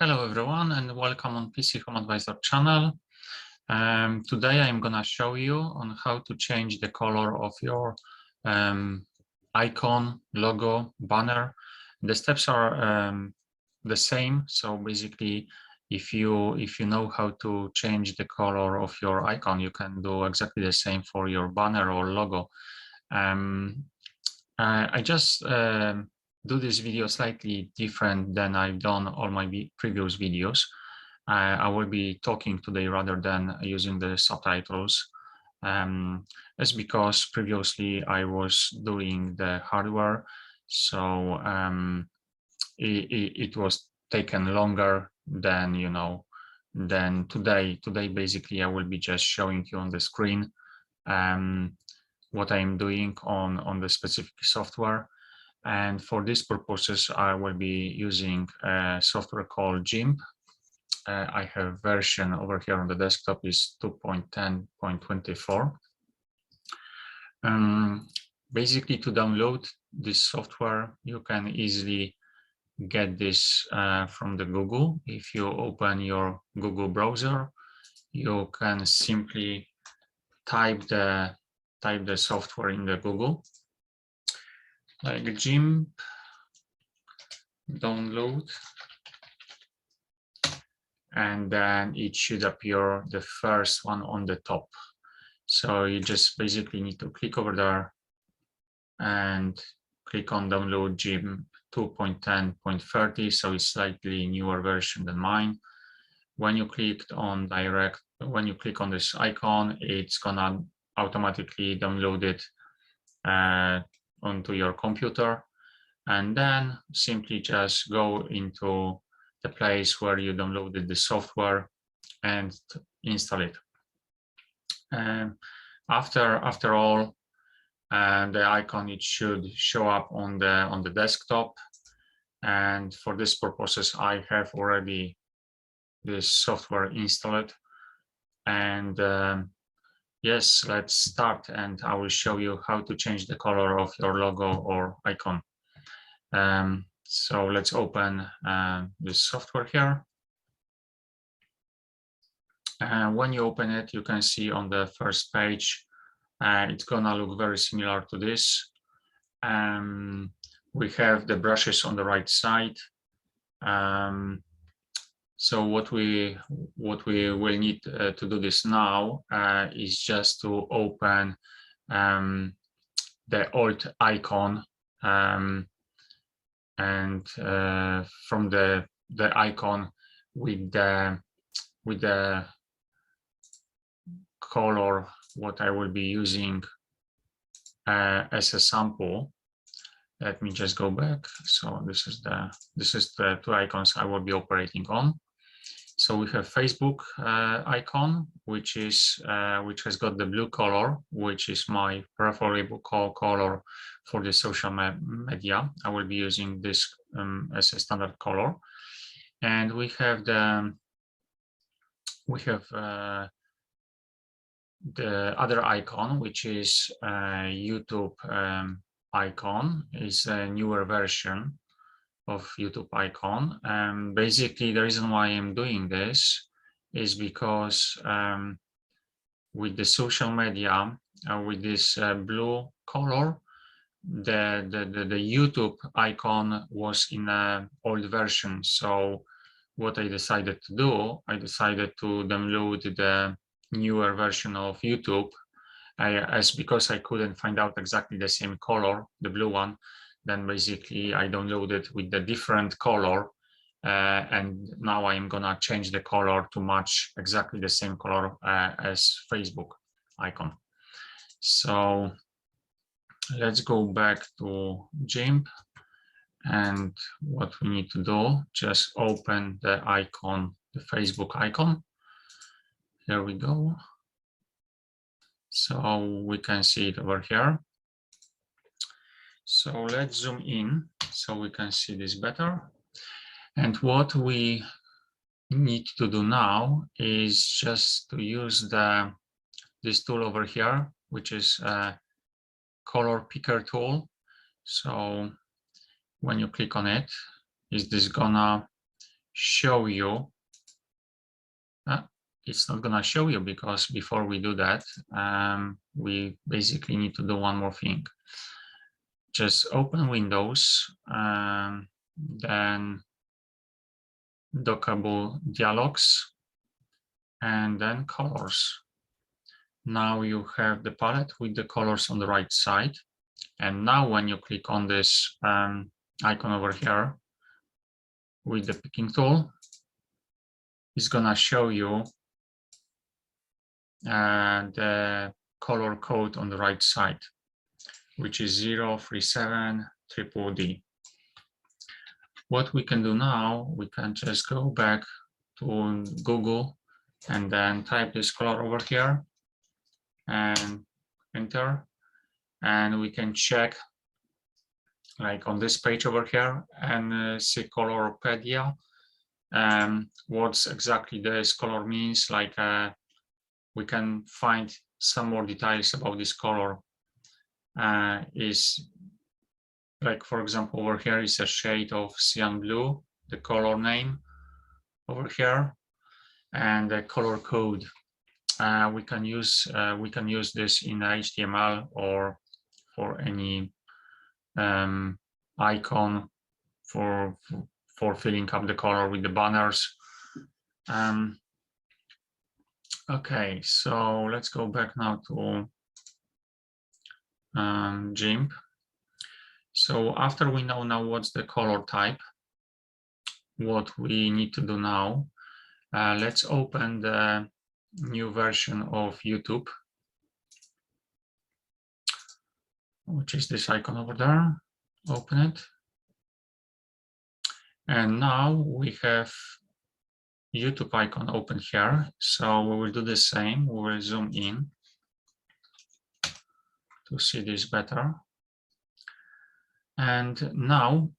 Hello everyone and welcome on PC Home Advisor channel. Today I'm gonna show you on how to change the color of your icon, logo, banner. The steps are the same. So basically, if you know how to change the color of your icon, you can do exactly the same for your banner or logo. I just do this video slightly different than I've done all my previous videos. I will be talking today rather than using the subtitles. That's because previously I was doing the hardware, so it was taken longer than than today. Today basically I will be just showing you on the screen what I'm doing on the specific software. And for these purposes, I will be using a software called Gimp. I have version over here on the desktop is 2.10.24. Basically, to download this software, you can easily get this from the Google. If you open your Google browser, you can simply type the software in the Google, like Gimp download, and then it should appear the first one on the top. So you just basically need to click over there and click on download Gimp 2.10.30. So it's slightly newer version than mine. When you click on this icon, it's gonna automatically download it onto your computer, and then simply just go into the place where you downloaded the software and install it. After all, the icon, it should show up on the desktop, and for this purposes I have already this software installed. And yes, let's start, and I will show you how to change the color of your logo or icon. So let's open this software here. When you open it, you can see on the first page, it's gonna look very similar to this. We have the brushes on the right side. So what we will need to do this now is just to open the old icon, and from the icon with the color what I will be using as a sample. Let me just go back. So this is the two icons I will be operating on. So we have Facebook icon, which has got the blue color, which is my preferable color for the social media. I will be using this as a standard color. And we have the other icon, which is YouTube icon. Is a newer version of YouTube icon. Basically, the reason why I'm doing this is because with the social media, with this blue color, the YouTube icon was in an old version. So what I decided to do, I decided to download the newer version of YouTube, because I couldn't find out exactly the same color, the blue one. Then basically I downloaded with the different color, and now I'm gonna change the color to match exactly the same color as Facebook icon. So let's go back to Gimp, and what we need to do, just open the icon, the Facebook icon. Here we go. So we can see it over here. So let's zoom in so we can see this better. And what we need to do now is just to use this tool over here, which is a color picker tool. So when you click on it, is this gonna show you. It's not gonna show you because before we do that, we basically need to do one more thing. Just open Windows, then dockable dialogs, and then colors. Now you have the palette with the colors on the right side. And now when you click on this icon over here with the picking tool, it's gonna show you the color code on the right side, which is 037DDD. What we can do now, we can just go back to Google and then type this color over here and enter, and we can check like on this page over here and see Colorpedia, what exactly this color means. Like we can find some more details about this color. Is like, for example, over here is a shade of cyan blue, the color name over here, and the color code. We can use this in HTML or for any icon for filling up the color with the banners. Okay, so let's go back now to Gimp. So after we know now what's the color type, what we need to do now, let's open the new version of YouTube, which is this icon over there. Open it. And now we have YouTube icon open here. So we will do the same. We will zoom in to see this better. And now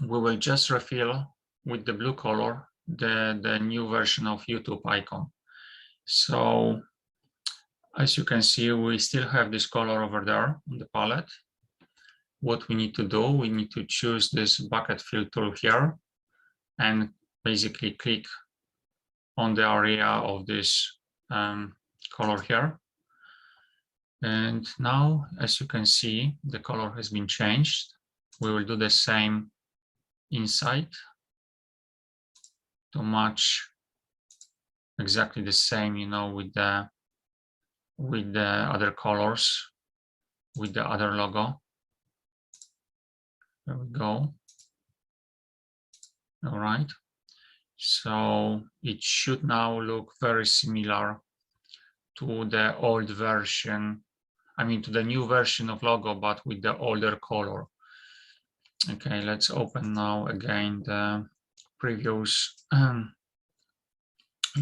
we will just refill with the blue color the new version of YouTube icon. So as you can see, we still have this color over there on the palette. What we need to do, we need to choose this bucket fill tool here and basically click on the area of this color here. And now, as you can see, the color has been changed. We will do the same inside to match exactly the same, you know, with the other colors, with the other logo. There we go. All right. So it should now look very similar to the old version, I mean to the new version of logo, but with the older color. Okay, let's open now again the previous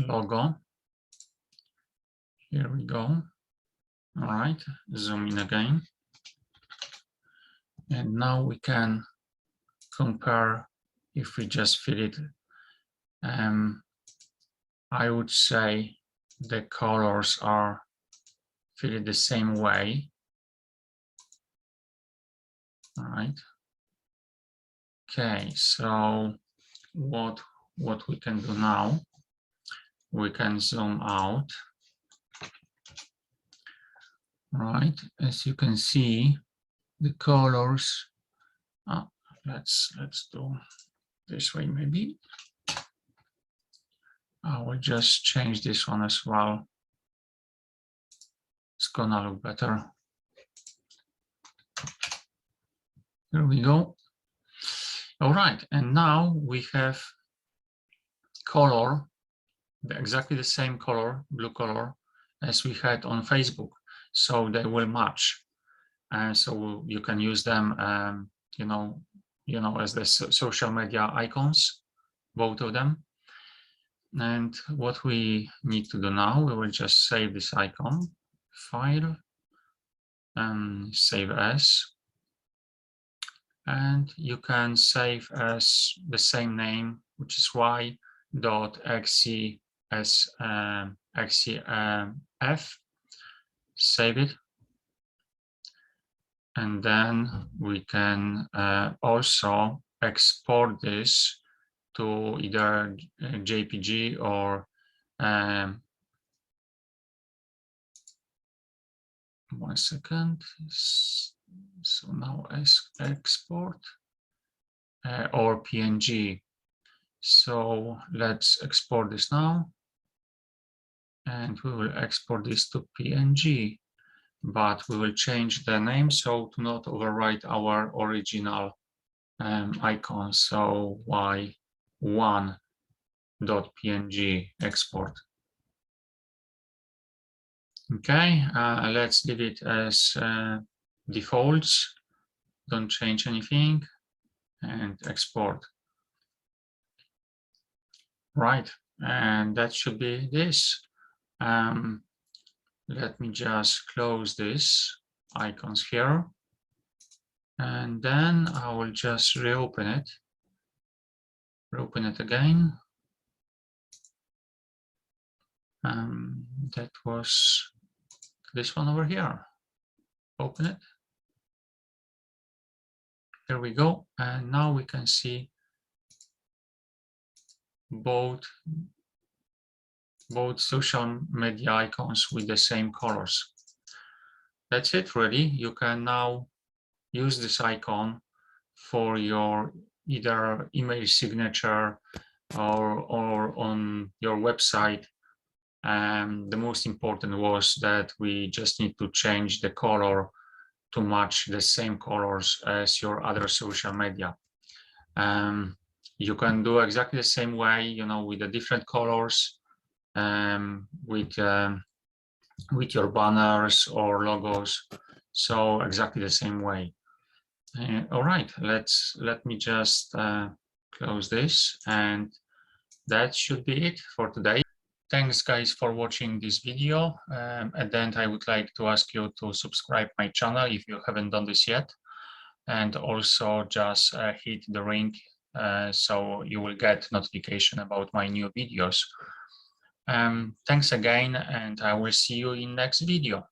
logo. Here we go. All right, zoom in again. And now we can compare if we just fill it. I would say the colors are filled the same way. All right. Okay, so what we can do now, we can zoom out. All right, as you can see, the colors. Let's do this way maybe. I will just change this one as well. It's gonna look better. There we go. All right, and now we have color, exactly the same color, blue color, as we had on Facebook. So they will match. And so you can use them, you know, as the social media icons, both of them. And what we need to do now, we will just save this icon, file, and save as. And you can save as the same name, which is y.xcf. Save it. And then we can also export this to either JPG or 1 second. So now export or PNG. So let's export this now, and we will export this to PNG, but we will change the name so to not overwrite our original icon. So y1.png export. Okay, let's leave it as defaults. Don't change anything and export. Right, and that should be this. Let me just close this icons here, and then I will just reopen it again. That was this one over here. Open it. Here we go, and now we can see both social media icons with the same colors. That's it, really. You can now use this icon for your either email signature or on your website. The most important was that we just need to change the color to match the same colors as your other social media. You can do exactly the same way, you know, with the different colors, with your banners or logos. So exactly the same way. All right, let me just close this, and that should be it for today. Thanks guys for watching this video. At the end, I would like to ask you to subscribe my channel if you haven't done this yet, and also just hit the ring so you will get notification about my new videos. Thanks again, and I will see you in next video.